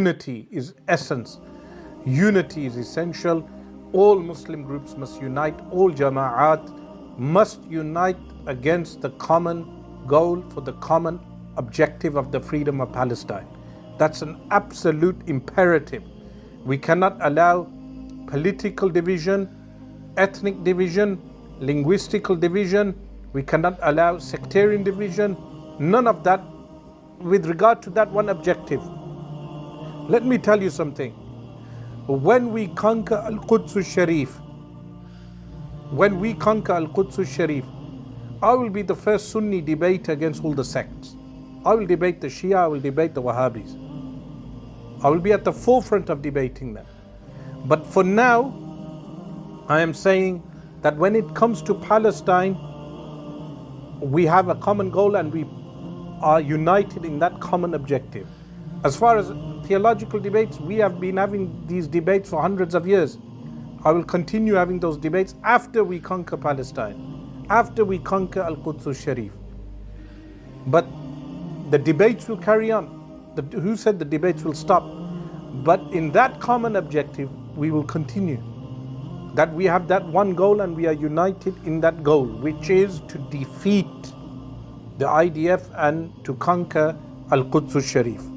unity is essence. Unity is essential. All Muslim groups must unite, all jama'at must unite against the common goal for the common objective of the freedom of Palestine. That's an absolute imperative. We cannot allow political division, ethnic division, linguistical division. We cannot allow sectarian division. None of that with regard to that one objective. Let me tell you something. When we conquer Al-Quds Al-Sharif, I will be the first Sunni debater against all the sects. I will debate the Shia, I will debate the Wahhabis. I will be at the forefront of debating them. But for now, I am saying that when it comes to Palestine, we have a common goal and we are united in that common objective. As far as theological debates, we have been having these debates for hundreds of years. I will continue having those debates after we conquer Palestine, after we conquer Al-Quds Al-Sharif. But the debates will carry on. Who said the debates will stop? But in that common objective, we will continue. That we have that one goal and we are united in that goal, which is to defeat the IDF and to conquer Al-Quds Al-Sharif.